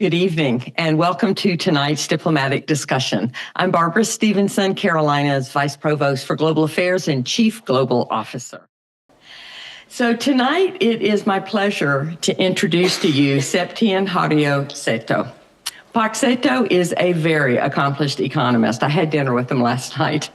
Good evening and welcome to tonight's diplomatic discussion. I'm Barbara Stephenson, Carolina's Vice Provost for Global Affairs and Chief Global Officer. So tonight it is my pleasure to introduce to you Septian Hario Seto. Pak Seto is a very accomplished economist. I had dinner with him last night.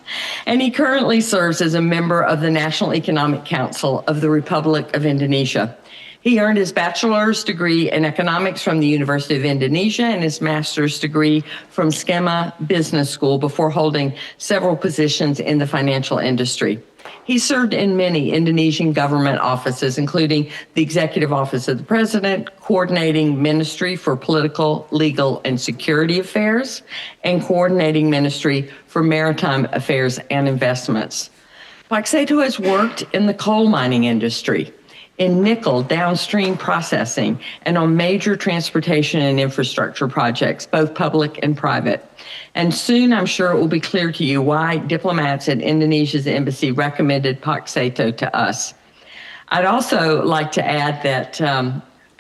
And he currently serves as a member of the National Economic Council of the Republic of Indonesia. He earned his bachelor's degree in economics from the University of Indonesia and his master's degree from Skema Business School before holding several positions in the financial industry. He served in many Indonesian government offices, including the Executive Office of the President, Coordinating Ministry for Political, Legal, and Security Affairs, and Coordinating Ministry for Maritime Affairs and Investments. Pak Seto has worked in the coal mining industry, in nickel downstream processing, and on major transportation and infrastructure projects, both public and private. And soon, I'm sure it will be clear to you why diplomats at Indonesia's embassy recommended Pak Seto to us. I'd also like to add that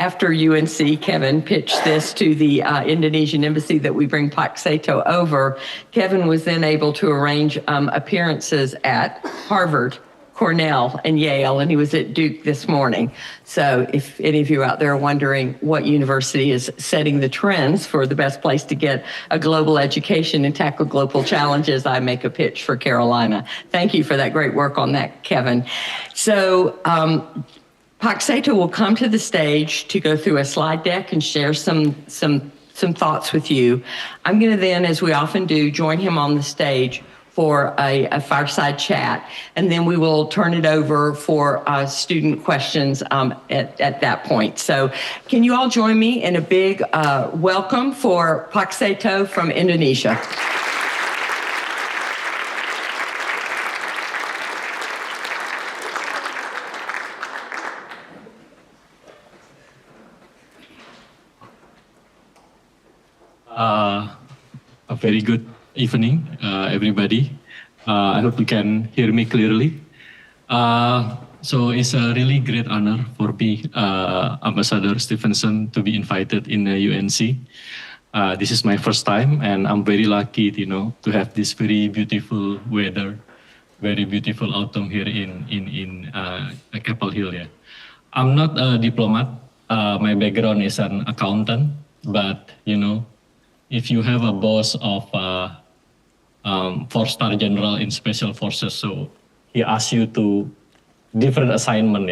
after UNC, Kevin pitched this to the Indonesian embassy that we bring Pak Seto over, Kevin was then able to arrange appearances at Harvard, Cornell, and Yale, and he was at Duke this morning. So if any of you out there are wondering what university is setting the trends for the best place to get a global education and tackle global challenges, I make a pitch for Carolina. Thank you for that great work on that, Kevin. So Pak Seto will come to the stage to go through a slide deck and share some thoughts with you. I'm going to then, as we often do, join him on the stage for a fireside chat, and then we will turn it over for student questions at that point. So can you all join me in a big welcome for Pak Seto from Indonesia. A very good evening, everybody. I hope you can hear me clearly. So it's a really great honor for me, Ambassador Stephenson, to be invited in the UNC. This is my first time, and I'm very lucky, to have this very beautiful weather, very beautiful autumn here in Chapel Hill. Yeah. I'm not a diplomat. My background is an accountant, but if you have a boss of 4-star general in special forces, so he asks you to different assignment.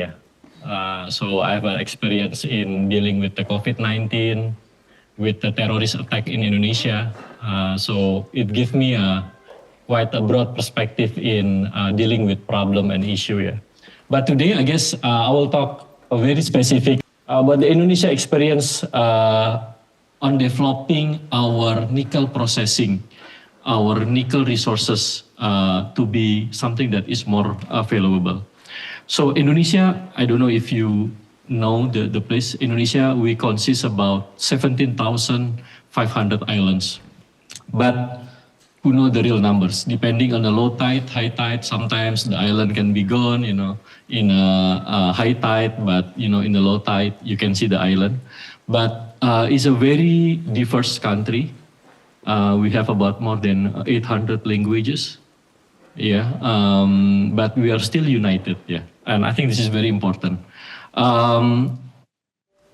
So I have an experience in dealing with the COVID-19, with the terrorist attack in Indonesia. So it gives me quite a broad perspective in dealing with problem and issue. Yeah. But today, I guess I will talk very specific about the Indonesia experience on developing our nickel processing, our nickel resources to be something that is more valuable. So Indonesia, I don't know if you know the place. Indonesia, we consist about 17,500 islands. But who know the real numbers? Depending on the low tide, high tide, sometimes the island can be gone, in a high tide, but in the low tide, you can see the island. But it's a very diverse country. We have about more than 800 languages, but we are still united, and I think this is very important.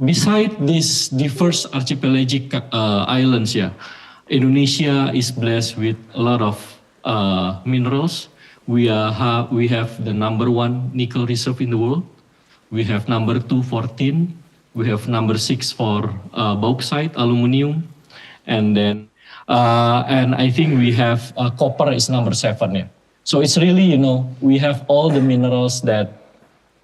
Beside these diverse archipelagic islands, Indonesia is blessed with a lot of minerals. We have the #1 nickel reserve in the world. We have #2 for tin. We have #6 for bauxite, aluminum, and then and I think we have copper is #7. So it's really, we have all the minerals that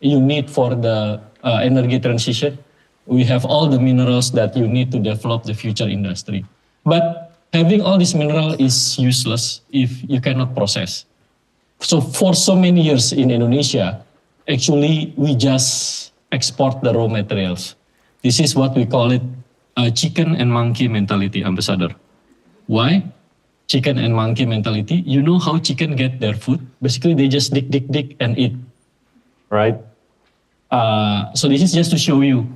you need for the energy transition. We have all the minerals that you need to develop the future industry. But having all this mineral is useless if you cannot process. So for so many years in Indonesia, actually we just export the raw materials. This is what we call it a chicken and monkey mentality, Ambassador. Why? Chicken and monkey mentality. You know how chicken get their food? Basically, they just dig and eat, right? So this is just to show you.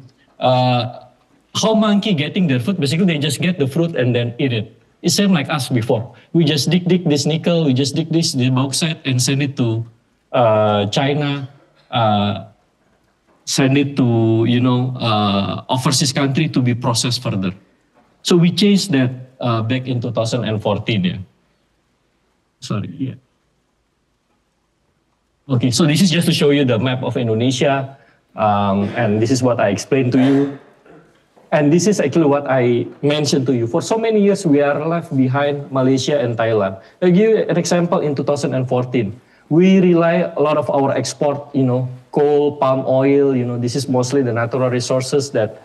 how monkey getting their food? Basically, they just get the fruit and then eat it. It's same like us before. We just dig this nickel, we just dig this the bauxite and send it to China, send it to overseas country to be processed further. So we changed that back in 2014. Yeah. Sorry. Yeah. Okay, so this is just to show you the map of Indonesia, and this is what I explained to you. And this is actually what I mentioned to you. For so many years, we are left behind Malaysia and Thailand. I'll give you an example in 2014. We rely a lot of our export, coal, palm oil, this is mostly the natural resources that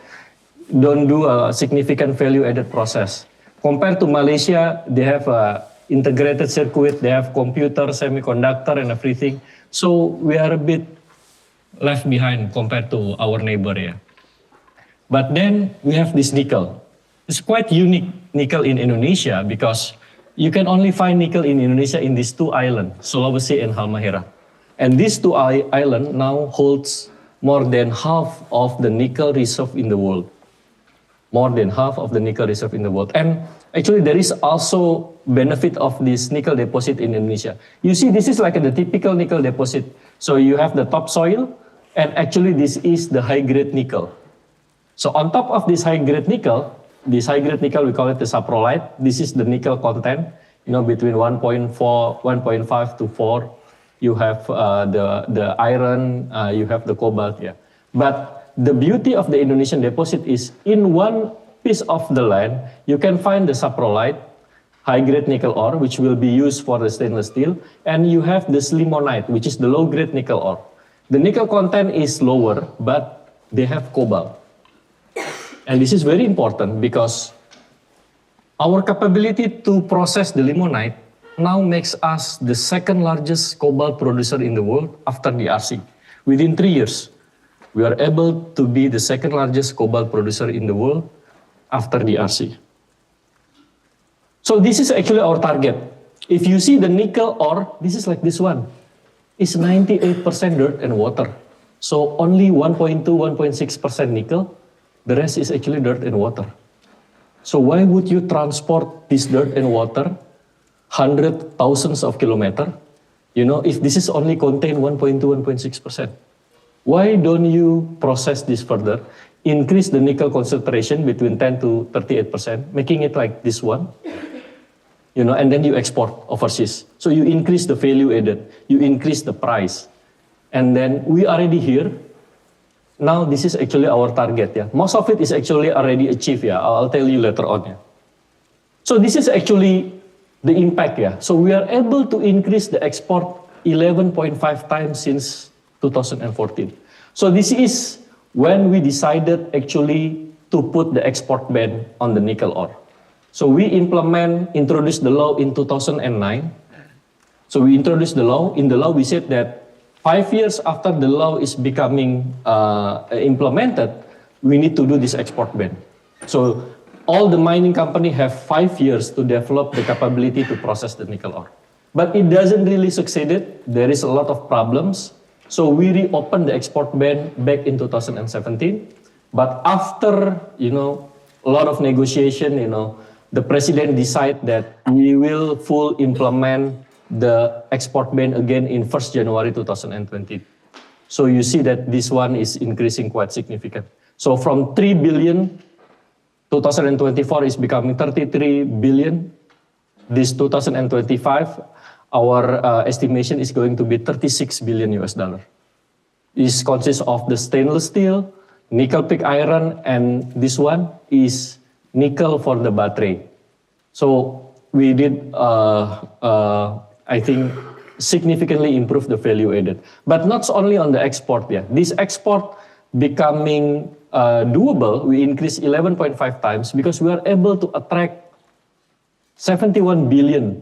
don't do a significant value-added process. Compared to Malaysia, they have a integrated circuit, they have computer, semiconductor, and everything. So we are a bit left behind compared to our neighbor here. But then we have this nickel. It's quite unique nickel in Indonesia because you can only find nickel in Indonesia in these two islands, Sulawesi and Halmahera. And these two islands now holds more than half of the nickel reserve in the world. More than half of the nickel reserve in the world. And actually there is also benefit of this nickel deposit in Indonesia. You see, this is like the typical nickel deposit. So you have the topsoil, and actually this is the high-grade nickel. So on top of this high-grade nickel, we call it the saprolite. This is the nickel content, between 1.5 to 4. You have the iron, you have the cobalt, yeah. But the beauty of the Indonesian deposit is in one piece of the land, you can find the saprolite, high-grade nickel ore, which will be used for the stainless steel, and you have the limonite, which is the low-grade nickel ore. The nickel content is lower, but they have cobalt. And this is very important because our capability to process the limonite now makes us the second largest cobalt producer in the world after the RC. Within 3 years, we are able to be the second largest cobalt producer in the world after the RC. So this is actually our target. If you see the nickel ore, this is like this one. It's 98% dirt and water. So only 1.2, 1.6% nickel. The rest is actually dirt and water. So why would you transport this dirt and water thousands of kilometers? If this is only contain 1.2, 1.6%. Why don't you process this further? Increase the nickel concentration between 10 to 38%, making it like this one. And then you export overseas. So you increase the value added, you increase the price. And then we already here. Now this is actually our target, yeah. Most of it is actually already achieved, yeah. I'll tell you later on, yeah. So this is actually the impact, yeah. So we are able to increase the export 11.5 times since 2014. So this is when we decided actually to put the export ban on the nickel ore. So we introduced the law in 2009. So we introduced the law. In the law, we said that 5 years after the law is becoming implemented, we need to do this export ban. So all the mining company have 5 years to develop the capability to process the nickel ore. But it doesn't really succeed. There is a lot of problems. So we reopened the export ban back in 2017. But after, a lot of negotiation, the president decided that we will full implement the export ban again in 1st January 2020. So you see that this one is increasing quite significant. So from 3 billion, 2024 is becoming 33 billion. This 2025, our estimation is going to be 36 billion US dollar. This consists of the stainless steel, nickel pig iron, and this one is nickel for the battery. So we did, I think, significantly improve the value added. But not only on the export, yeah. This export becoming doable, we increased 11.5 times because we are able to attract 71 billion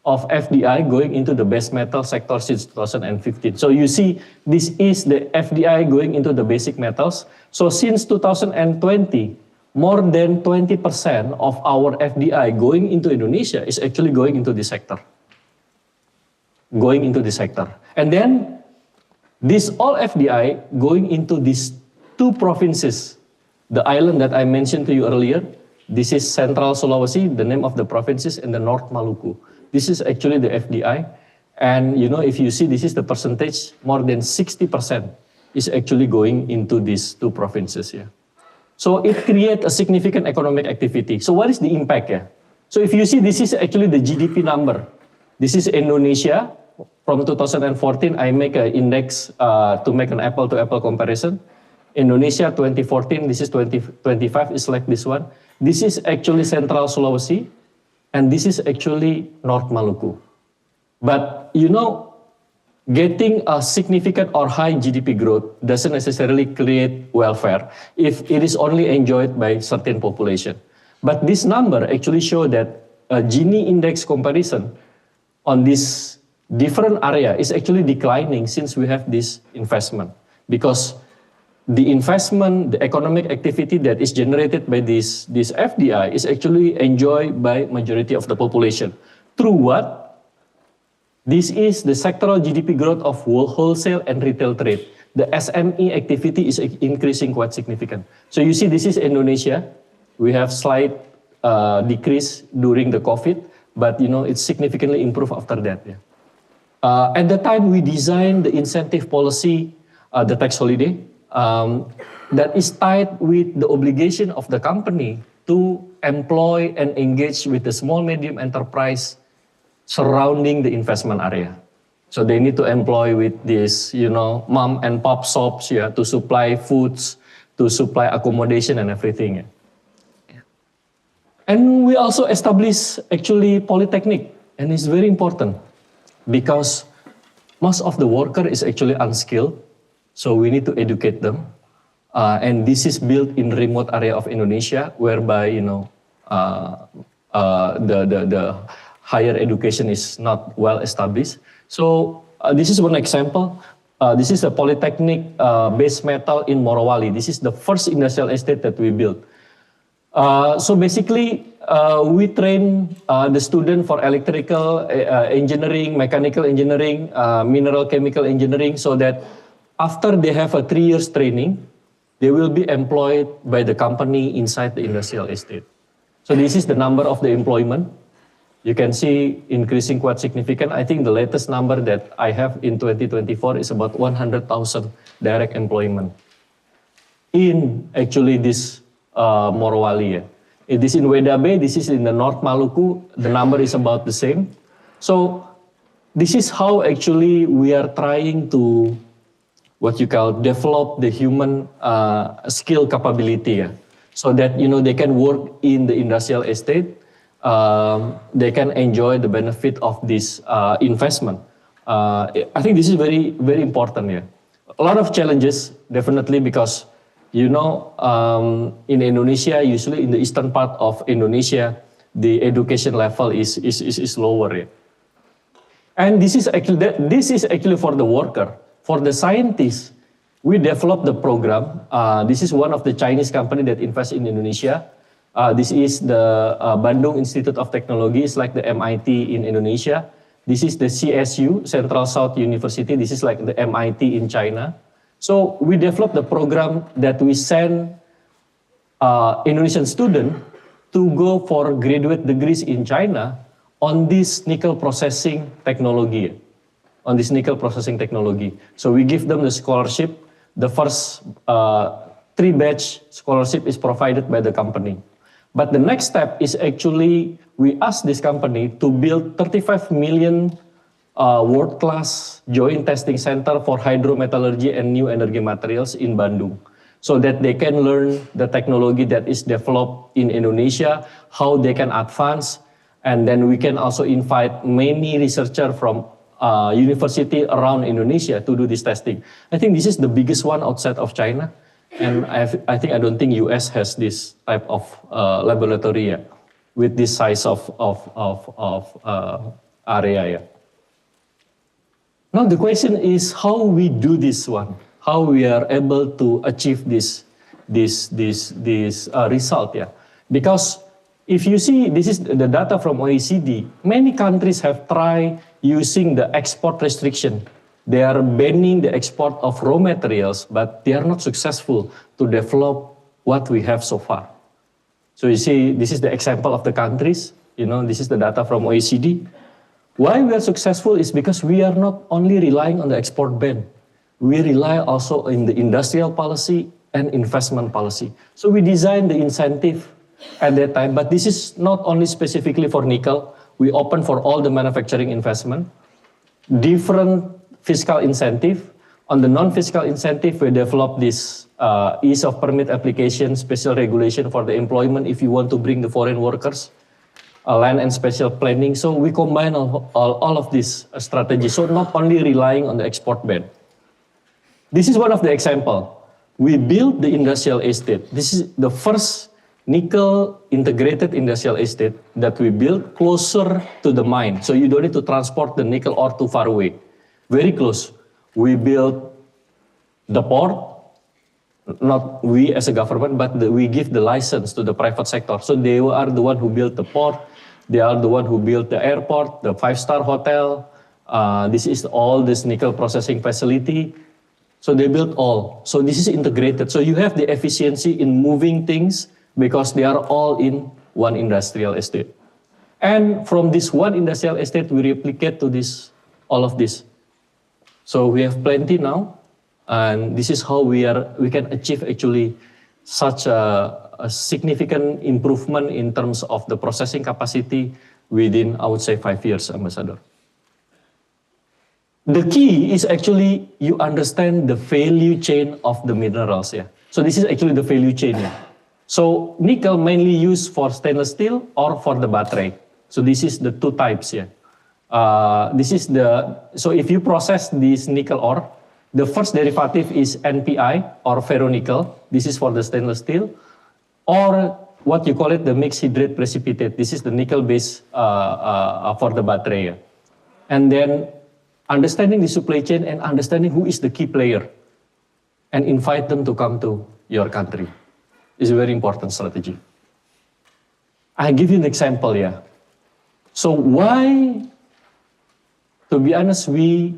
of FDI going into the base metal sector since 2015. So you see, this is the FDI going into the basic metals. So since 2020, more than 20% of our FDI going into Indonesia is actually going into this sector. And then this all FDI going into these two provinces The island that I mentioned to you earlier, this is Central Sulawesi, the name of the provinces, and the North Maluku. This is actually the FDI. And if you see, this is the percentage, more than 60% is actually going into these two provinces here. So it creates a significant economic activity. So what is the impact here? So if you see, this is actually the GDP number. This is Indonesia. From 2014, I make an index to make an apple-to-apple comparison. Indonesia 2014, this is 2025, is like this one. This is actually Central Sulawesi, and this is actually North Maluku. But getting a significant or high GDP growth doesn't necessarily create welfare if it is only enjoyed by certain population. But this number actually shows that a Gini index comparison on this different area is actually declining since we have this investment. Because the investment, the economic activity that is generated by this FDI is actually enjoyed by majority of the population. Through what? This is the sectoral GDP growth of wholesale and retail trade. The SME activity is increasing quite significant. So you see, this is Indonesia. We have slight decrease during the COVID, but it's significantly improved after that. Yeah. At the time we designed the incentive policy, the tax holiday, that is tied with the obligation of the company to employ and engage with the small medium enterprise surrounding the investment area. So they need to employ with this, mom and pop shops, to supply foods, to supply accommodation and everything. Yeah. And we also establish actually polytechnic, and it's very important because most of the worker is actually unskilled, so we need to educate them. And this is built in remote area of Indonesia, whereby the higher education is not well established. So this is one example. This is a polytechnic base metal in Morowali. This is the first industrial estate that we built. So basically, we train the student for electrical engineering, mechanical engineering, mineral chemical engineering, so that after they have a 3 years training, they will be employed by the company inside the industrial estate. So this is the number of the employment. You can see increasing quite significant. I think the latest number that I have in 2024 is about 100,000 direct employment in actually this Morowali. It is in Wedabe, this is in the North Maluku, the number is about the same. So this is how actually we are trying to, develop the human skill capability, so that, they can work in the industrial estate, they can enjoy the benefit of this investment. I think this is very, very important. Yeah. A lot of challenges, definitely, because in Indonesia, usually in the eastern part of Indonesia, the education level is lower. Yeah. And this is actually for the worker. For the scientists, we developed the program. This is one of the Chinese company that invests in Indonesia. This is the Bandung Institute of Technology. It's like the MIT in Indonesia. This is the CSU, Central South University. This is like the MIT in China. So we developed the program that we send Indonesian students to go for graduate degrees in China on this nickel processing technology. So we give them the scholarship. The first 3 batch scholarship is provided by the company. But the next step is actually, we ask this company to build 35 million world-class joint testing center for hydrometallurgy and new energy materials in Bandung, so that they can learn the technology that is developed in Indonesia, how they can advance, and then we can also invite many researchers from university around Indonesia to do this testing. I think this is the biggest one outside of China. And I don't think US has this type of laboratory with this size of area. Now the question is how we do this one, how we are able to achieve this result. Because if you see, this is the data from OECD. Many countries have tried using the export restriction. They are banning the export of raw materials, but they are not successful to develop what we have so far. So you see, this is the example of the countries. This is the data from OECD. Why we are successful is because we are not only relying on the export ban. We rely also in the industrial policy and investment policy. So we designed the incentive at that time, but this is not only specifically for nickel. We open for all the manufacturing investment, different fiscal incentive. On the non-fiscal incentive, we develop this ease of permit application, special regulation for the employment if you want to bring the foreign workers, land and special planning. So we combine all of these strategies. So not only relying on the export ban. This is one of the example. We built the industrial estate. This is the first nickel integrated industrial estate that we built closer to the mine. So you don't need to transport the nickel ore too far away. Very close. We built the port, not we as a government, but we give the license to the private sector. So they are the one who built the port. They are the one who built the airport, the 5-star hotel. This is all this nickel processing facility. So they built all. So this is integrated. So you have the efficiency in moving things because they are all in one industrial estate. And from this one industrial estate, we replicate to all of this. So we have plenty now, and this is how we can achieve actually such a significant improvement in terms of the processing capacity within, I would say, 5 years, Ambassador. The key is actually you understand the value chain of the minerals. Yeah. So this is actually the value chain. Yeah. So nickel mainly used for stainless steel or for the battery. So this is the two types. Yeah. So if you process this nickel ore, the first derivative is NPI or ferronickel. This is for the stainless steel, or what you call it, the mixed hydrate precipitate. This is the nickel base for the battery. And then understanding the supply chain and understanding who is the key player and invite them to come to your country is a very important strategy. I give you an example here. So why, to be honest, we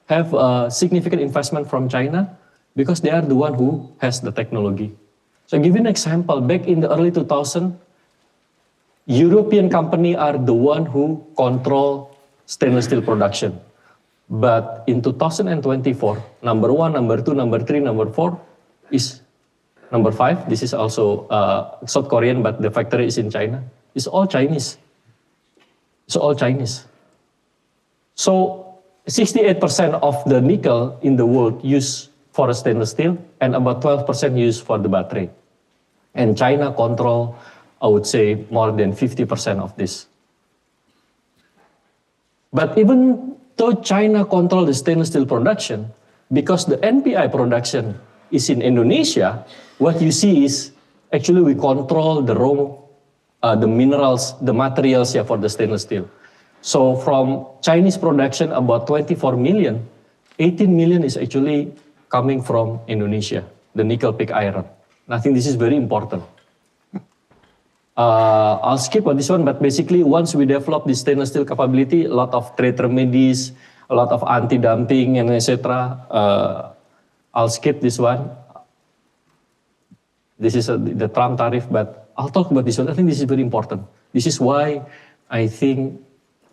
have a significant investment from China? Because they are the one who has the technology. So I give you an example. Back in the early 2000s, European companies are the one who control stainless steel production. But in 2024, number 1, number 2, number 3, number 4 is number 5. This is also South Korean, but the factory is in China. It's all Chinese. It's all Chinese. So 68% of the nickel in the world used for stainless steel and about 12% used for the battery. And China control, I would say, more than 50% of this. But even though China control the stainless steel production, because the NPI production is in Indonesia, what you see is actually we control the raw, the minerals, the materials for the stainless steel. So from Chinese production, about 24 million, 18 million is actually coming from Indonesia, the nickel pig iron. And I think this is very important. I'll skip on this one, but basically once we develop this stainless steel capability, a lot of trade remedies, a lot of anti-dumping and etc. I'll skip this one. This is the Trump tariff, but I'll talk about this one. I think this is very important. This is why I think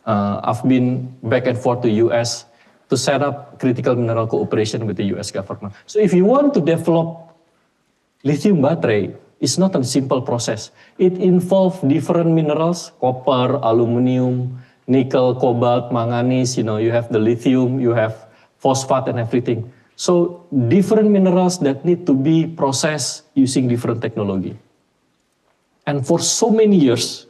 I've been back and forth to US to set up critical mineral cooperation with the US government. So if you want to develop lithium battery, it's not a simple process. It involves different minerals, copper, aluminum, nickel, cobalt, manganese, you have the lithium, you have phosphate and everything. So different minerals that need to be processed using different technology. And for so many years,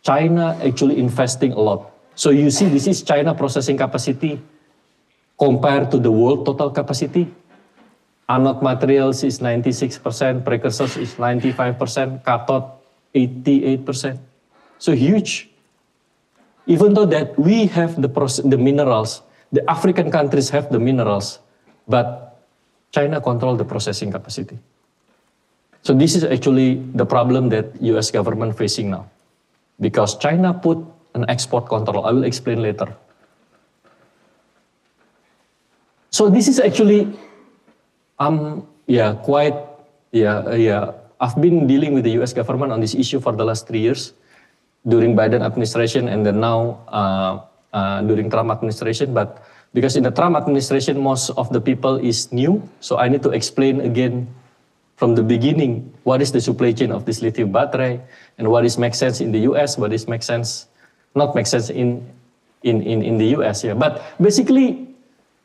China actually investing a lot. So you see, this is China processing capacity compared to the world total capacity. Anode materials is 96%, precursors is 95%, cathode 88%. So huge. Even though that we have the minerals, the African countries have the minerals, but China control the processing capacity. So this is actually the problem that US government facing now. Because China put an export control. I will explain later. So this is actually, quite Yeah. I've been dealing with the U.S. government on this issue for the last 3 years, during Biden administration and then now during Trump administration. But because in the Trump administration, most of the people is new, so I need to explain again from the beginning what is the supply chain of this lithium battery and what is makes sense in the U.S., what is makes sense, not make sense in the U.S. Yeah, but basically,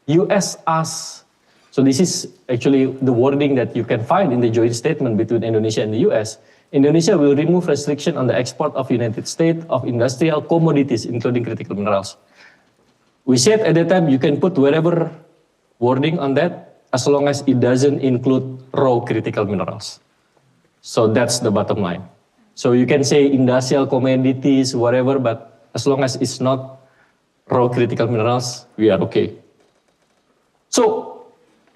U.S. asks. So this is actually the wording that you can find in the joint statement between Indonesia and the U.S. Indonesia will remove restriction on the export of United States of industrial commodities, including critical minerals. We said at that time you can put whatever wording on that as long as it doesn't include raw critical minerals. So that's the bottom line. So you can say industrial commodities, whatever, but as long as it's not raw critical minerals, we are okay. So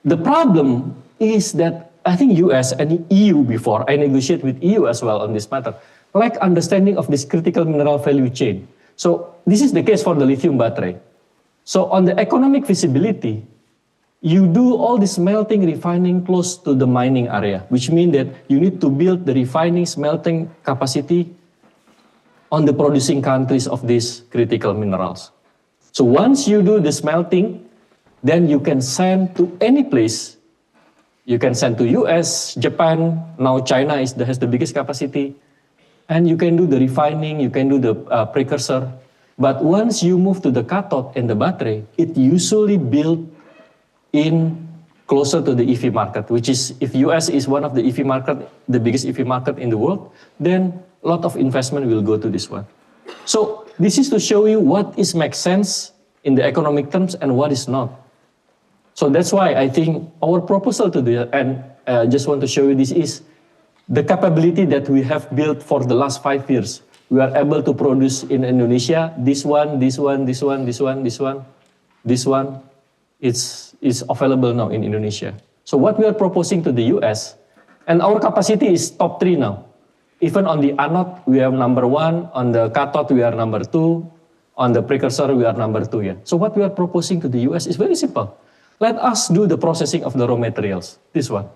the problem is that I think US and EU before, I negotiate with EU as well on this matter, lack understanding of this critical mineral value chain. So this is the case for the lithium battery. So on the economic feasibility, you do all this smelting, refining close to the mining area, which means that you need to build the refining, smelting capacity on the producing countries of these critical minerals. So once you do the smelting, then you can send to any place. You can send to US, Japan, now China has the biggest capacity, and you can do the refining, you can do the precursor. But once you move to the cathode and the battery, it usually built in closer to the EV market, which is, if US is one of the EV market, the biggest EV market in the world, then a lot of investment will go to this one. So this is to show you what is makes sense in the economic terms and what is not. So that's why I think our proposal to do, and I just want to show you this, is the capability that we have built for the last 5 years. We are able to produce in Indonesia, this one, is available now in Indonesia. So what we are proposing to the US, and our capacity is top 3 now. Even on the anode, we are number 1, on the cathode, we are number 2, on the precursor, we are number 2. Yeah. So what we are proposing to the US is very simple. Let us do the processing of the raw materials, this one.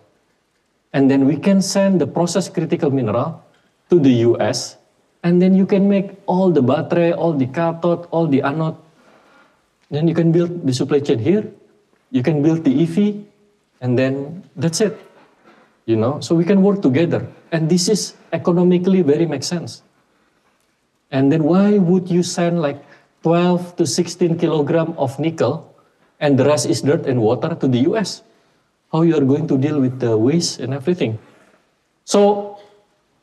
And then we can send the processed critical mineral to the US, and then you can make all the battery, all the cathode, all the anode. Then you can build the supply chain here, you can build the EV, and then that's it. You know, so we can work together. And this is economically very makes sense. And then why would you send like 12 to 16 kilogram of nickel and the rest is dirt and water to the US? How you are going to deal with the waste and everything? So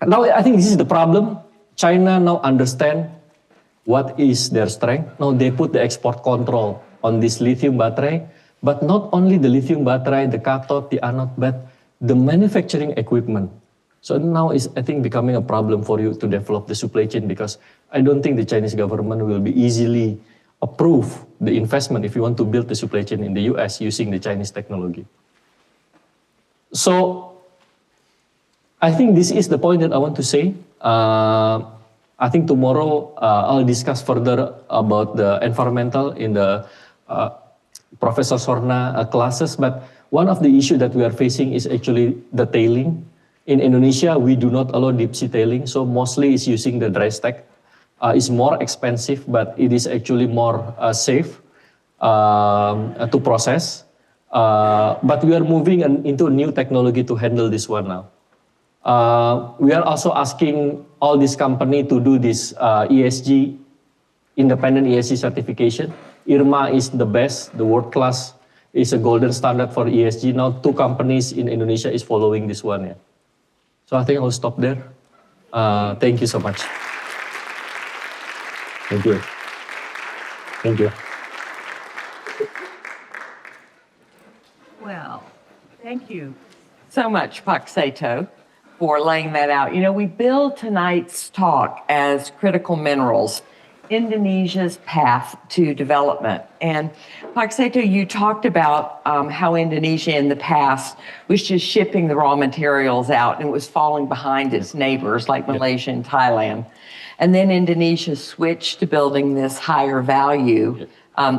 now I think this is the problem. China now understand what is their strength. Now they put the export control on this lithium battery, but not only the lithium battery, the cathode, the anode, but the manufacturing equipment. So now is, I think, becoming a problem for you to develop the supply chain, because I don't think the Chinese government will be easily approve the investment if you want to build the supply chain in the US using the Chinese technology. So I think this is the point that I want to say. I think tomorrow I'll discuss further about the environmental in the Professor Sorna classes, but one of the issues that we are facing is actually the tailing. In Indonesia, we do not allow deep sea tailing, so mostly it's using the dry stack. It's more expensive, but it is actually more safe to process. But we are moving into a new technology to handle this one now. We are also asking all this company to do this ESG, independent ESG certification. IRMA is the best, the world class, is a golden standard for ESG. Now 2 companies in Indonesia is following this one. Yeah. So I think I'll stop there. Thank you so much. Thank you. Thank you. Well, thank you so much, Pak Seto, for laying that out. You know, we billed tonight's talk as critical minerals, Indonesia's path to development. And Pak Seto, you talked about how Indonesia in the past was just shipping the raw materials out and it was falling behind its neighbors like Malaysia and Thailand. And then Indonesia switched to building this higher value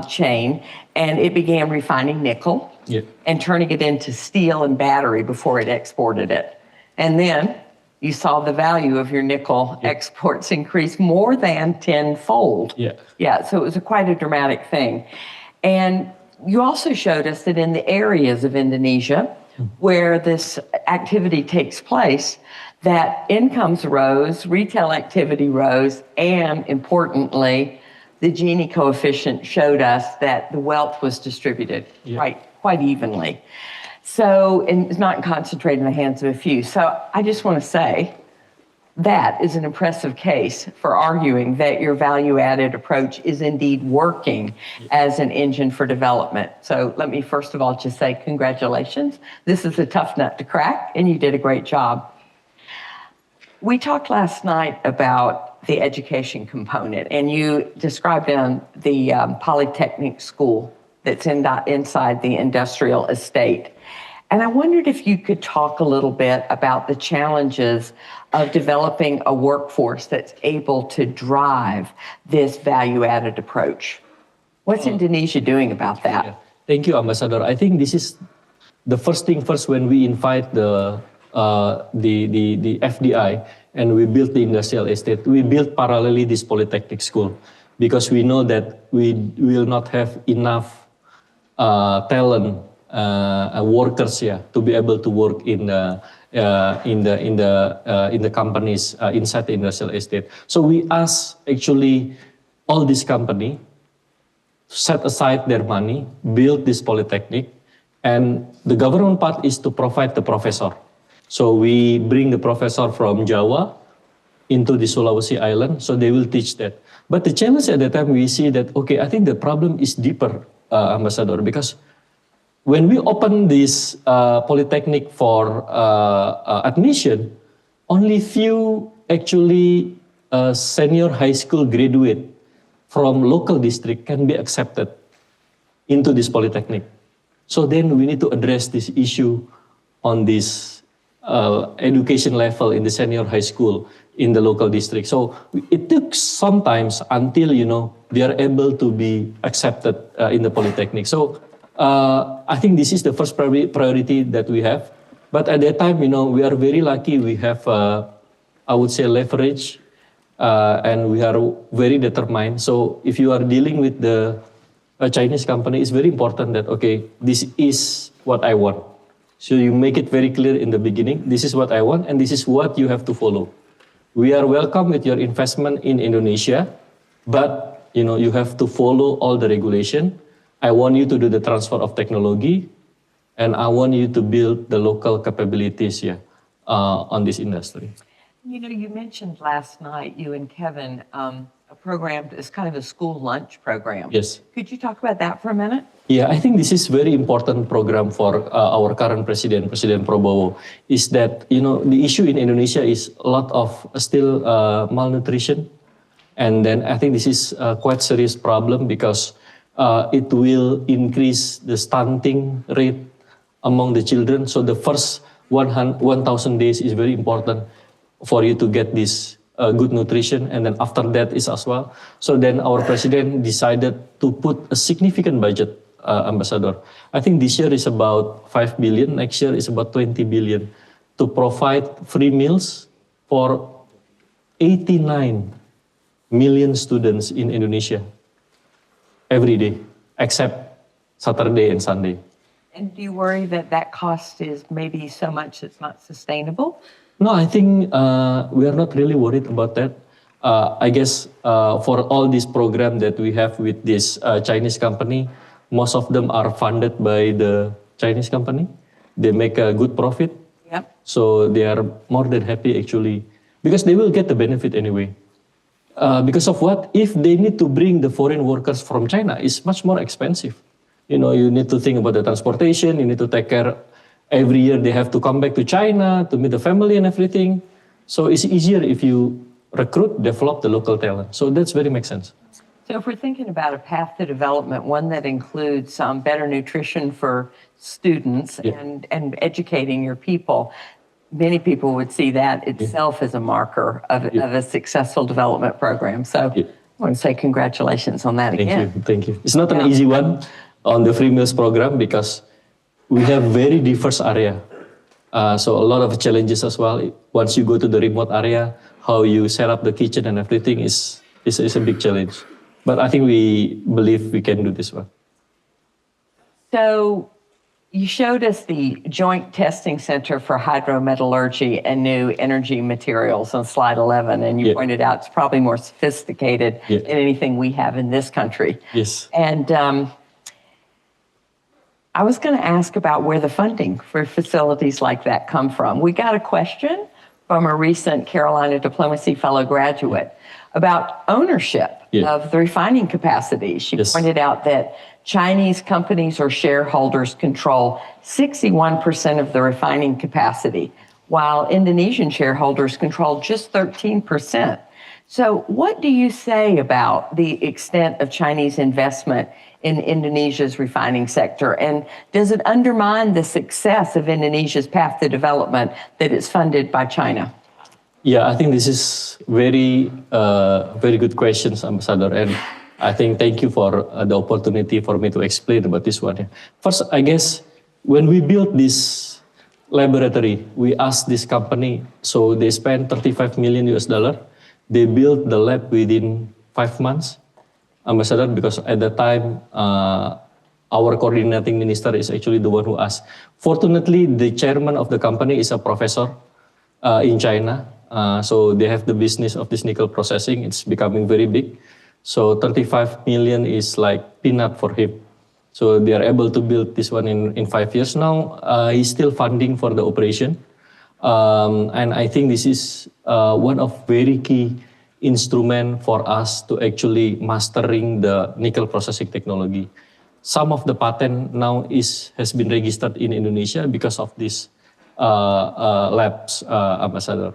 chain, and it began refining nickel and turning it into steel and battery before it exported it. And then you saw the value of your nickel exports increase more than tenfold. Yeah, so it was quite a dramatic thing. And you also showed us that in the areas of Indonesia where this activity takes place, that incomes rose, retail activity rose, and importantly, the Gini coefficient showed us that the wealth was distributed quite evenly. So, and it's not concentrated in the hands of a few. So I just want to say that is an impressive case for arguing that your value-added approach is indeed working as an engine for development. So let me first of all just say congratulations. This is a tough nut to crack, and you did a great job. We talked last night about the education component, and you described the Polytechnic school that's inside the industrial estate. And I wondered if you could talk a little bit about the challenges of developing a workforce that's able to drive this value-added approach. What's Indonesia doing about that? Yeah. Thank you, Ambassador. I think this is the first thing first when we invite the FDI and we built the industrial estate. We built parallelly this polytechnic school because we know that we will not have enough talent workers to be able to work in the companies inside the industrial estate. So we ask actually all this company set aside their money, build this polytechnic, and the government part is to provide the professor. So we bring the professor from Java into the Sulawesi Island, so they will teach that. But the challenge at the time we see that, okay, I think the problem is deeper, Ambassador, because when we open this polytechnic for admission, only few actually senior high school graduate from local district can be accepted into this polytechnic. So then we need to address this issue on this education level in the senior high school in the local district. So it took some time until, they are able to be accepted in the polytechnic. So I think this is the first priority that we have. But at that time, we are very lucky. We have, I would say, leverage, and we are very determined. So if you are dealing with a Chinese company, it's very important that, okay, this is what I want. So you make it very clear in the beginning, this is what I want, and this is what you have to follow. We are welcome with your investment in Indonesia, but, you have to follow all the regulation. I want you to do the transfer of technology, and I want you to build the local capabilities on this industry. You mentioned last night, you and Kevin, a program, it's kind of a school lunch program. Yes. Could you talk about that for a minute? Yeah, I think this is very important program for our current President Prabowo, is that, the issue in Indonesia is a lot of still malnutrition. And then I think this is a quite serious problem because it will increase the stunting rate among the children. So the first 1,000 days is very important for you to get this good nutrition, and then after that is as well. So then our president decided to put a significant budget, Ambassador. I think this year is about 5 billion, next year is about 20 billion, to provide free meals for 89 million students in Indonesia every day, except Saturday and Sunday. And do you worry that that cost is maybe so much it's not sustainable? No, I think we are not really worried about that. I guess for all this program that we have with this Chinese company, most of them are funded by the Chinese company. They make a good profit. Yep. So they are more than happy actually, because they will get the benefit anyway. Because of what? If they need to bring the foreign workers from China, it's much more expensive. You need to think about the transportation, you need to take care. Every year they have to come back to China to meet the family and everything. So it's easier if you recruit, develop the local talent. So that's very makes sense. So if we're thinking about a path to development, one that includes better nutrition for students and educating your people, many people would see that itself as a marker of a successful development program. So I want to say congratulations on that again. Thank you. It's not an easy one on the free meals program because we have very diverse area. So a lot of challenges as well. Once you go to the remote area, how you set up the kitchen and everything is a big challenge. But I think we believe we can do this one. So you showed us the Joint Testing Center for Hydrometallurgy and New Energy Materials on slide 11, and you pointed out it's probably more sophisticated than anything we have in this country. Yes. And I was going to ask about where the funding for facilities like that come from. We got a question from a recent Carolina Diplomacy Fellow graduate about ownership of the refining capacity. She pointed out that Chinese companies or shareholders control 61% of the refining capacity, while Indonesian shareholders control just 13%. So what do you say about the extent of Chinese investment in Indonesia's refining sector? And does it undermine the success of Indonesia's path to development that is funded by China? Yeah, I think this is very good questions, Ambassador. And I think thank you for the opportunity for me to explain about this one. First, I guess when we built this laboratory, we asked this company, so they spent $35 million US. They built the lab within 5 months, Ambassador, because at the time, our coordinating minister is actually the one who asked. Fortunately, the chairman of the company is a professor in China. So they have the business of this nickel processing. It's becoming very big. So 35 million is like peanut for him. So they are able to build this one in 5 years now. He's still funding for the operation. And I think this is one of very key instrument for us to actually mastering the nickel processing technology. Some of the patent now has been registered in Indonesia because of this labs, Ambassador.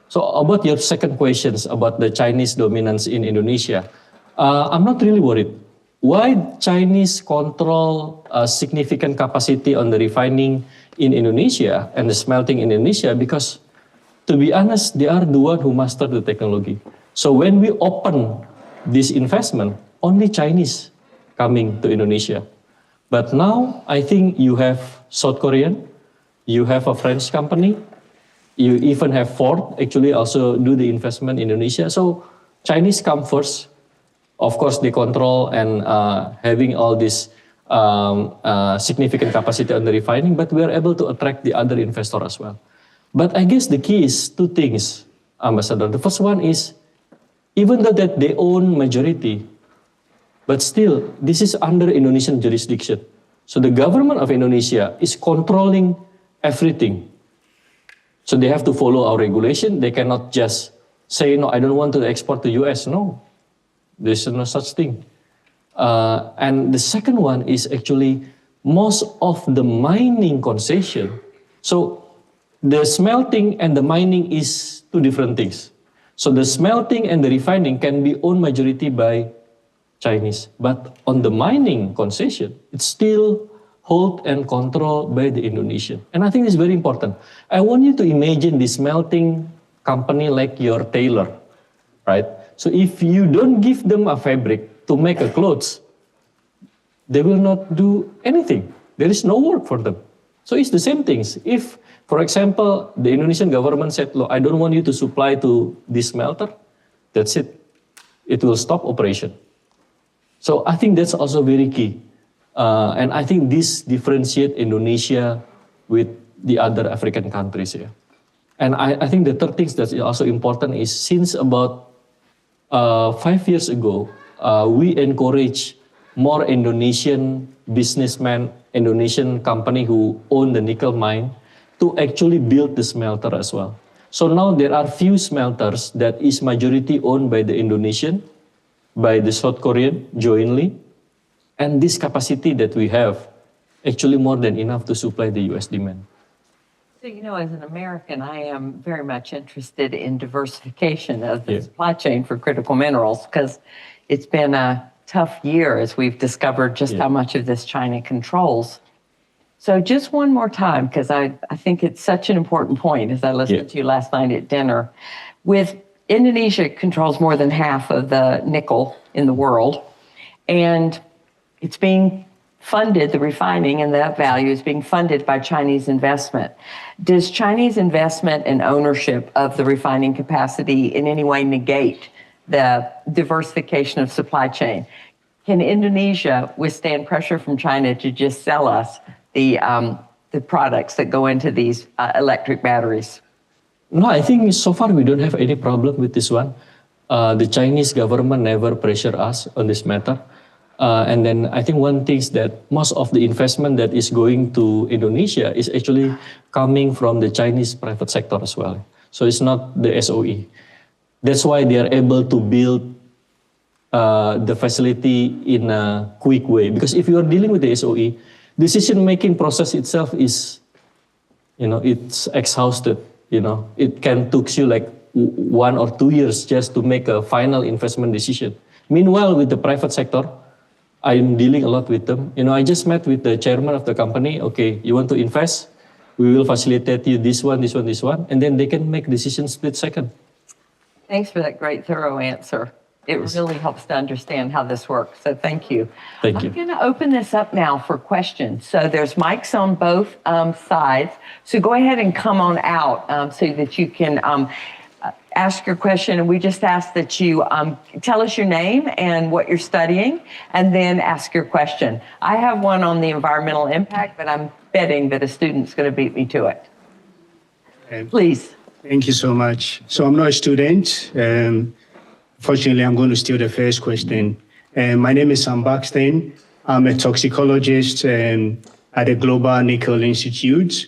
So about your second questions about the Chinese dominance in Indonesia, I'm not really worried. Why Chinese control a significant capacity on the refining in Indonesia and the smelting in Indonesia? Because to be honest, they are the one who master the technology. So when we open this investment, only Chinese coming to Indonesia. But now I think you have South Korean, you have a French company, you even have Ford actually also do the investment in Indonesia. So Chinese come first. Of course, they control and having all this significant capacity on the refining, but we are able to attract the other investor as well. But I guess the key is two things, Ambassador. The first one is, even though that they own majority, but still, this is under Indonesian jurisdiction. So the government of Indonesia is controlling everything. So they have to follow our regulation. They cannot just say, no, I don't want to export to US. No, there's no such thing. And the second one is actually most of the mining concession. So the smelting and the mining is two different things. So the smelting and the refining can be owned majority by Chinese. But on the mining concession, it's still held and controlled by the Indonesian. And I think it's very important. I want you to imagine this smelting company like your tailor, right? So if you don't give them a fabric to make a clothes, they will not do anything. There is no work for them. So it's the same things. If, for example, the Indonesian government said, look, I don't want you to supply to this smelter, that's it. It will stop operation. So I think that's also very key. And I think this differentiates Indonesia with the other African countries here. And I think the third thing that's also important is since about 5 years ago, we encourage more Indonesian businessmen, Indonesian company who own the nickel mine to actually build the smelter as well. So now there are few smelters that is majority owned by the Indonesian, by the South Korean jointly. And this capacity that we have actually more than enough to supply the US demand. So, you know, as an American, I am very much interested in diversification of the supply chain for critical minerals because it's been a tough year as we've discovered just how much of this China controls. So just one more time, because I think it's such an important point as I listened to you last night at dinner. With Indonesia controls more than half of the nickel in the world, and it's being funded, the refining and that value is being funded by Chinese investment. Does Chinese investment and ownership of the refining capacity in any way negate the diversification of supply chain? Can Indonesia withstand pressure from China to just sell us the products that go into these electric batteries? No, I think so far we don't have any problem with this one. The Chinese government never pressure us on this matter. And then I think one thing is that most of the investment that is going to Indonesia is actually coming from the Chinese private sector as well. So it's not the SOE. That's why they are able to build the facility in a quick way. Because if you are dealing with the SOE, decision-making process itself is, it's exhausted. It can take you like 1 or 2 years just to make a final investment decision. Meanwhile, with the private sector, I'm dealing a lot with them. I just met with the chairman of the company. Okay, you want to invest? We will facilitate you this one, and then they can make decisions split second. Thanks for that great, thorough answer. It really helps to understand how this works. So thank you. Thank you. I'm going to open this up now for questions. So there's mics on both sides. So go ahead and come on out so that you can ask your question. And we just ask that you tell us your name and what you're studying, and then ask your question. I have one on the environmental impact, but I'm betting that a student's going to beat me to it. Please. Thank you so much. So I'm not a student. Fortunately, I'm going to steal the first question. My name is Sam Baxton. I'm a toxicologist at the Global Nickel Institute.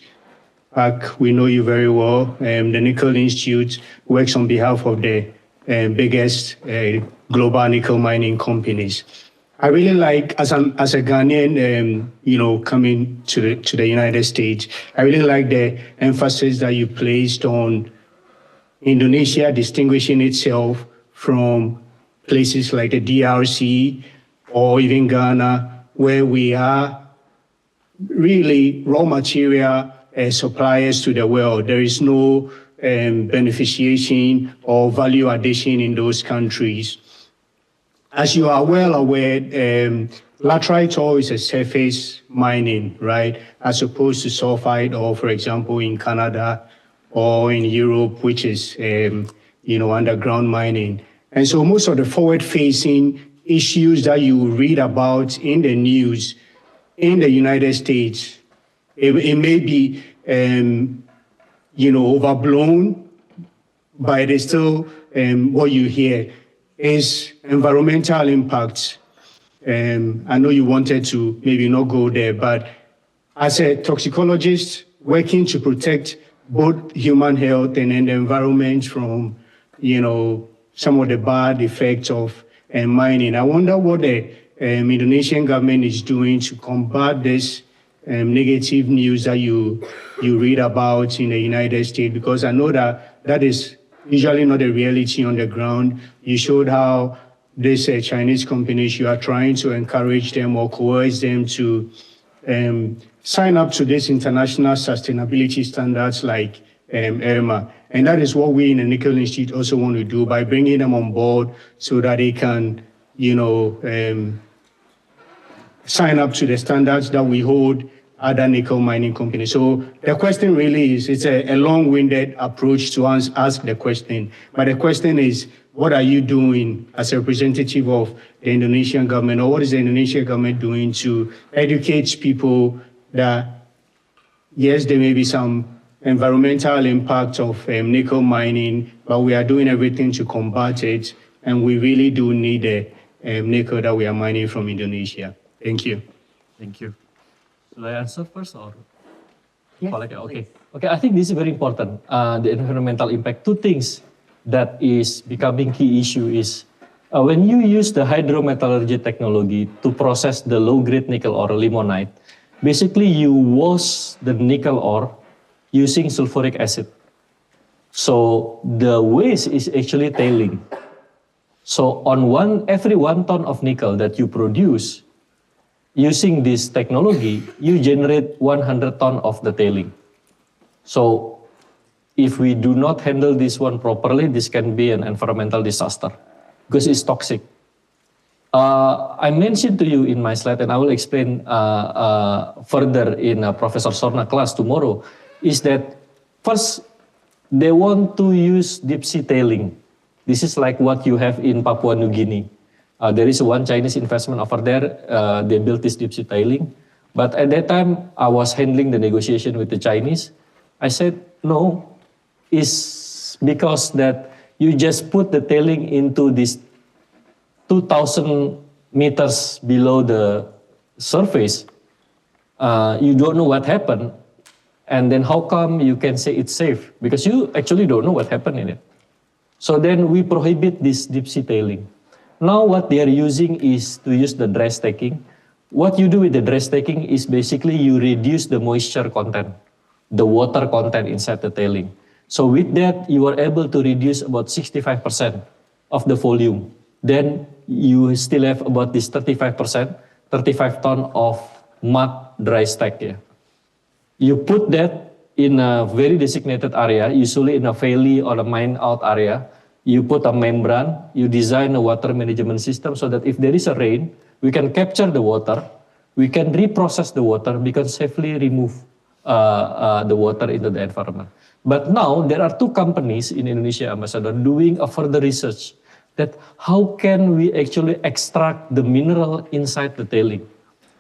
We know you very well. The Nickel Institute works on behalf of the biggest global nickel mining companies. I really like, as a Ghanaian, coming to the United States, I really like the emphasis that you placed on Indonesia distinguishing itself from places like the DRC or even Ghana, where we are really raw material suppliers to the world. There is no beneficiation or value addition in those countries. As you are well aware, laterite ore is a surface mining, right? As opposed to sulfide ore, for example, in Canada or in Europe, which is underground mining. And so most of the forward-facing issues that you read about in the news in the United States, it may be, overblown, but it is still what you hear is environmental impacts. I know you wanted to maybe not go there, but as a toxicologist working to protect both human health and the environment from, some of the bad effects of mining. I wonder what the Indonesian government is doing to combat this negative news that you read about in the United States, because I know that is usually not a reality on the ground. You showed how these Chinese companies, you are trying to encourage them or coerce them to sign up to these international sustainability standards like IRMA. And that is what we in the Nickel Institute also want to do by bringing them on board so that they can, sign up to the standards that we hold other nickel mining companies. So the question really is, it's a long-winded approach to ask the question. But the question is, what are you doing as a representative of the Indonesian government, or what is the Indonesian government doing to educate people that, yes, there may be some environmental impact of nickel mining, but we are doing everything to combat it, and we really do need the nickel that we are mining from Indonesia. Thank you. Thank you. Should I answer first or? Yes, Okay. Okay, I think this is very important. The environmental impact. Two things that is becoming key issue is when you use the hydrometallurgy technology to process the low-grade nickel ore, limonite, basically you wash the nickel ore using sulfuric acid. So the waste is actually tailing. So on every 1 ton of nickel that you produce, using this technology, you generate 100 ton of the tailing. So if we do not handle this one properly, this can be an environmental disaster because it's toxic. I mentioned to you in my slide, and I will explain further in Professor Sorna class tomorrow, is that first, they want to use deep sea tailing. This is like what you have in Papua New Guinea. There is one Chinese investment over there. They built this deep sea tailing. But at that time, I was handling the negotiation with the Chinese. I said, no, it's because that you just put the tailing into this 2,000 meters below the surface. You don't know what happened. And then how come you can say it's safe? Because you actually don't know what happened in it. So then we prohibit this deep sea tailing. Now what they are using is to use the dry stacking. What you do with the dry stacking is basically you reduce the moisture content, the water content inside the tailing. So with that, you are able to reduce about 65% of the volume. Then you still have about this 35%, 35 ton of mud dry stack. Yeah. You put that in a very designated area, usually in a valley or a mine out area. You put a membrane, you design a water management system so that if there is a rain, we can capture the water, we can reprocess the water, we can safely remove the water into the environment. But now there are two companies in Indonesia, Ambassador, doing a further research that how can we actually extract the mineral inside the tailing.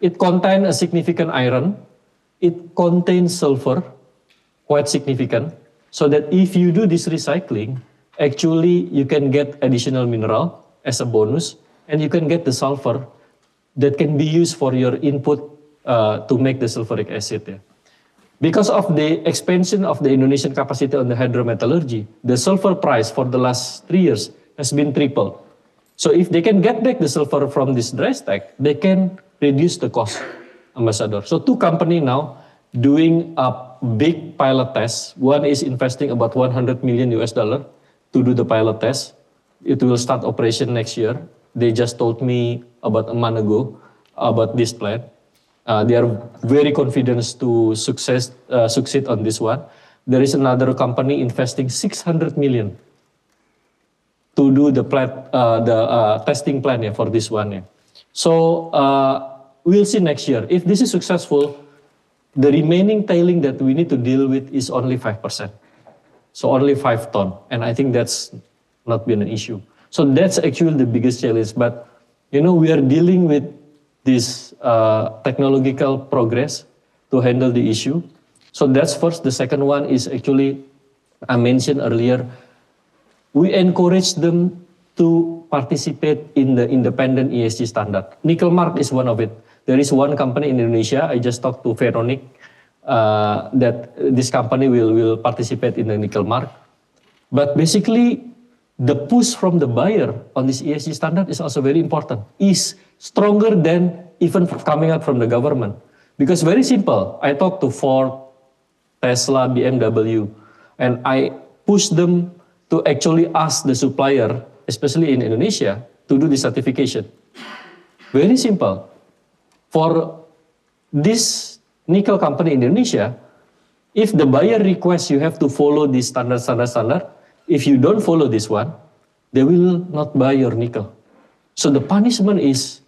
It contains a significant iron, it contains sulfur, quite significant, so that if you do this recycling, actually you can get additional mineral as a bonus, and you can get the sulfur that can be used for your input to make the sulfuric acid. Yeah. Because of the expansion of the Indonesian capacity on the hydrometallurgy, the sulfur price for the last 3 years has been tripled. So if they can get back the sulfur from this dry stack, they can reduce the cost, Ambassador. So two companies now doing a big pilot test. One is investing about 100 million US dollar to do the pilot test. It will start operation next year. They just told me about a month ago about this plan. They are very confident to succeed on this one. There is another company investing 600 million to do the testing plan for this one. Yeah. So we'll see next year. If this is successful, the remaining tailing that we need to deal with is only 5%. So only 5 ton. And I think that's not been an issue. So that's actually the biggest challenge. But, you know, we are dealing with this technological progress to handle the issue. So that's first. The second one is actually, I mentioned earlier, we encourage them to participate in the independent ESG standard. Nickel Mark is one of it. There is one company in Indonesia, I just talked to Veronique, that this company will participate in the Nickel Mark. But basically, the push from the buyer on this ESG standard is also very important, is stronger than even coming out from the government. Because very simple, I talked to Ford, Tesla, BMW, and I push them to actually ask the supplier, especially in Indonesia, to do the certification. Very simple. For this nickel company in Indonesia, if the buyer requests you have to follow this standard, if you don't follow this one, they will not buy your nickel. So the punishment is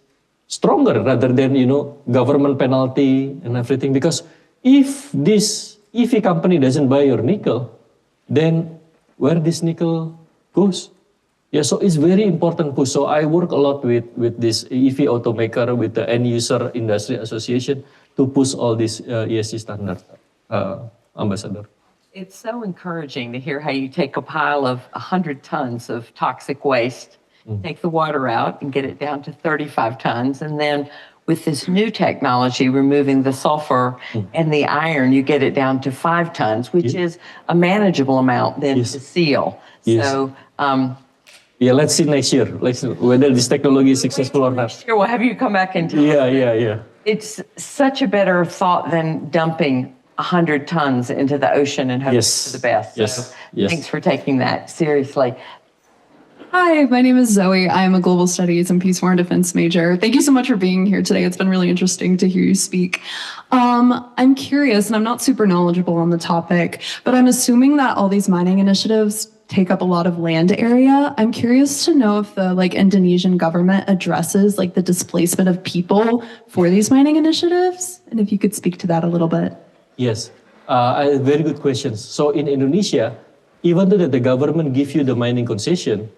stronger rather than, you know, government penalty and everything. Because if this EV company doesn't buy your nickel, then where this nickel goes? Yeah, so it's very important push. So I work a lot with this EV automaker, with the end user industry association to push all these ESG standards, Ambassador. It's so encouraging to hear how you take a pile of 100 tons of toxic waste, take the water out and get it down to 35 tons. And then with this new technology, removing the sulfur and the iron, you get it down to 5 tons, which is a manageable amount then to seal. So, yeah, let's see next year. Let's see whether this technology is successful or not. Sure, we'll have you come back and tell us. It's such a better thought than dumping 100 tons into the ocean and hoping for the best. So thanks for taking that seriously. Hi, my name is Zoe. I am a global studies and peace, war, and defense major. Thank you so much for being here today. It's been really interesting to hear you speak. I'm curious, and I'm not super knowledgeable on the topic, but I'm assuming that all these mining initiatives take up a lot of land area. I'm curious to know if the Indonesian government addresses the displacement of people for these mining initiatives, and if you could speak to that a little bit. Yes, very good questions. So in Indonesia, even though that the government gives you the mining concession,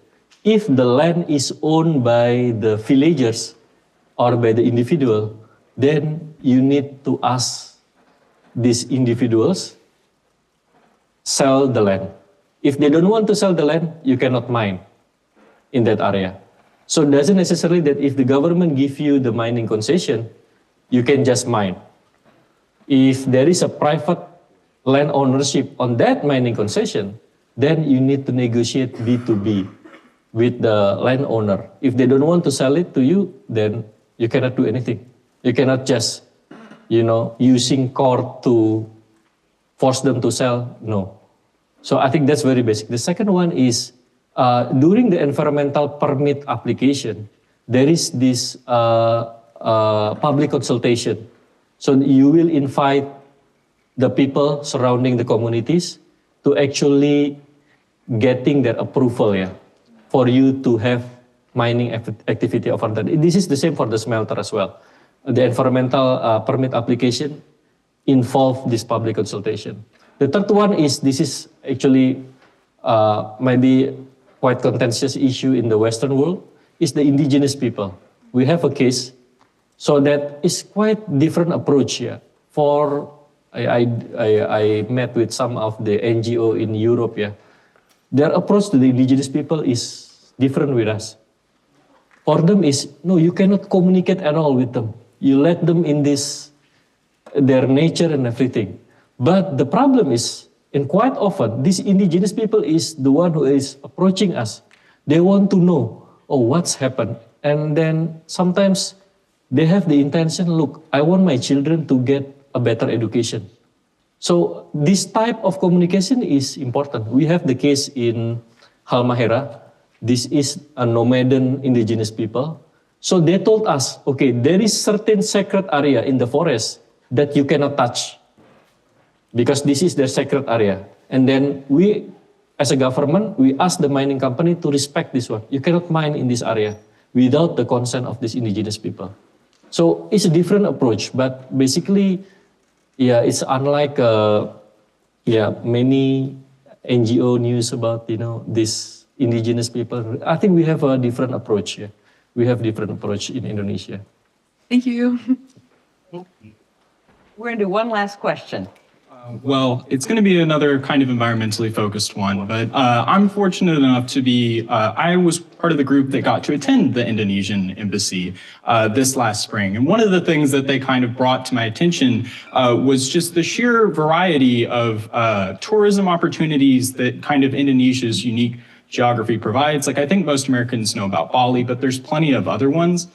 if the land is owned by the villagers or by the individual, then you need to ask these individuals sell the land. If they don't want to sell the land, you cannot mine in that area. So it doesn't necessarily that if the government gives you the mining concession, you can just mine. If there is a private land ownership on that mining concession, then you need to negotiate B2B with the landowner. If they don't want to sell it to you, then you cannot do anything. You cannot just, using court to force them to sell. No. So I think that's very basic. The second one is during the environmental permit application, there is this public consultation. So you will invite the people surrounding the communities to actually getting their approval, for you to have mining activity over there. This is the same for the smelter as well. The environmental permit application involve this public consultation. The third one is, this is actually maybe quite contentious issue in the Western world, is the indigenous people. We have a case, so that is quite different approach here. I met with some of the NGO in Europe, Their approach to the indigenous people is different with us. For them is, no, you cannot communicate at all with them. You let them in their nature and everything. But the problem is, and quite often, this indigenous people is the one who is approaching us. They want to know, what's happened? And then sometimes they have the intention, look, I want my children to get a better education. So this type of communication is important. We have the case in Halmahera. This is a nomaden indigenous people. So they told us, okay, there is certain sacred area in the forest that you cannot touch because this is their sacred area. And then we, as a government, we ask the mining company to respect this one. You cannot mine in this area without the consent of these indigenous people. So it's a different approach, but basically, it's unlike many NGO news about these indigenous people. I think we have a different approach here. We have different approach in Indonesia. Thank you. We're going to do one last question. Well, it's going to be another kind of environmentally focused one, but I'm fortunate enough to be, I was part of the group that got to attend the Indonesian Embassy this last spring. And one of the things that they kind of brought to my attention was just the sheer variety of tourism opportunities that kind of Indonesia's unique geography provides. I think most Americans know about Bali, but there's plenty of other ones.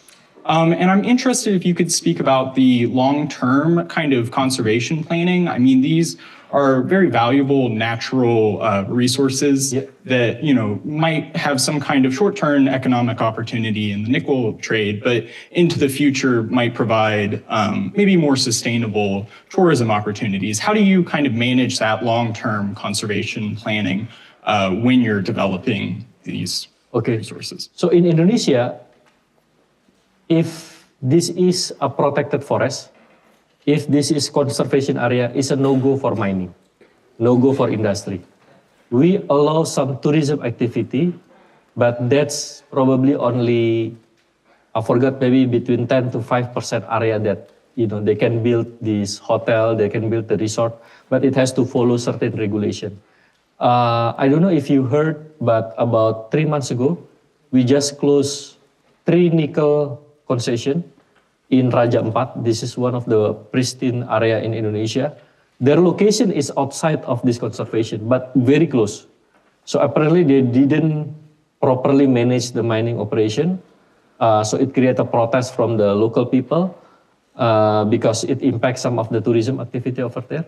And I'm interested if you could speak about the long-term kind of conservation planning. I mean, these are very valuable natural resources that, might have some kind of short-term economic opportunity in the nickel trade, but into the future might provide maybe more sustainable tourism opportunities. How do you kind of manage that long-term conservation planning when you're developing these resources? So in Indonesia, if this is a protected forest, if this is conservation area, it's a no-go for mining, no-go for industry. We allow some tourism activity, but that's probably only, I forgot, maybe between 10 to 5% area that, they can build this hotel, they can build the resort, but it has to follow certain regulation. I don't know if you heard, but about 3 months ago, we just closed 3 nickel concession in Raja Ampat. This is one of the pristine area in Indonesia. Their location is outside of this conservation, but very close. So apparently they didn't properly manage the mining operation. So it created a protest from the local people because it impacts some of the tourism activity over there.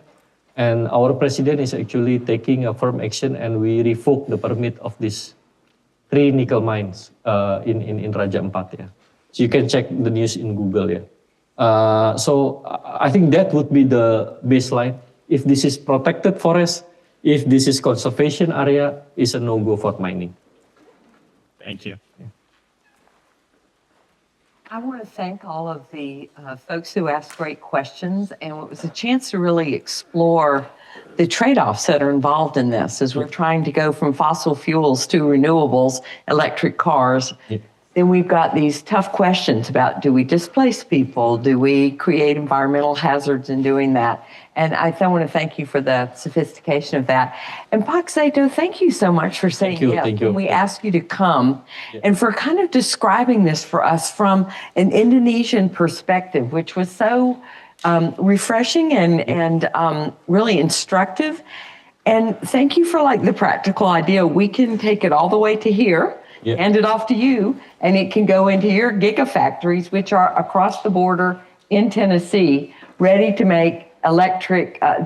And our president is actually taking a firm action, and we revoke the permit of these 3 nickel mines in Raja Ampat. So you can check the news in Google. So I think that would be the baseline. If this is protected forest, If this is conservation area, it's a no-go for mining. Thank you. I want to thank all of the folks who asked great questions, and it was a chance to really explore the trade-offs that are involved in this as we're trying to go from fossil fuels to renewables, electric cars. Yeah. Then we've got these tough questions about, do we displace people? Do we create environmental hazards in doing that? And I want to thank you for the sophistication of that. And Pak Seto, thank you so much for saying yes thank you. when we asked you to come and for kind of describing this for us from an Indonesian perspective, which was so refreshing and really instructive. And thank you for like the practical idea. We can take it all the way to here, hand it off to you, and it can go into your gigafactories, which are across the border in Tennessee, ready to make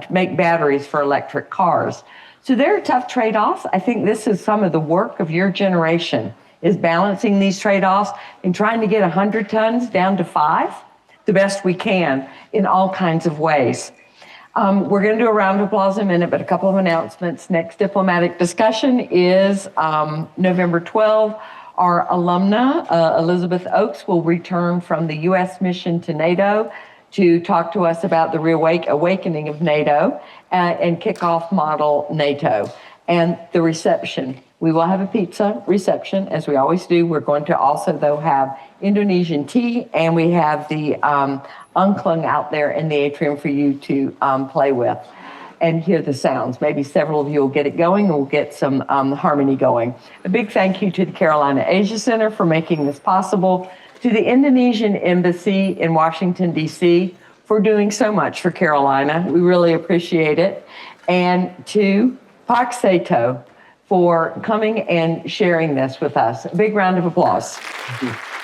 make batteries for electric cars. So there are tough trade-offs. I think this is some of the work of your generation, is balancing these trade-offs and trying to get 100 tons down to 5, the best we can in all kinds of ways. We're going to do a round of applause in a minute, but a couple of announcements. Next diplomatic discussion is November 12. Our alumna, Elizabeth Oakes, will return from the U.S. mission to NATO to talk to us about the awakening of NATO and kick off model NATO. And the reception. We will have a pizza reception, as we always do. We're going to also, though, have Indonesian tea, and we have the angklung out there in the atrium for you to play with and hear the sounds. Maybe several of you will get it going, and we'll get some harmony going. A big thank you to the Carolina Asia Center for making this possible, to the Indonesian Embassy in Washington, D.C., for doing so much for Carolina. We really appreciate it. And to Pak Seto for coming and sharing this with us. A big round of applause. Thank you.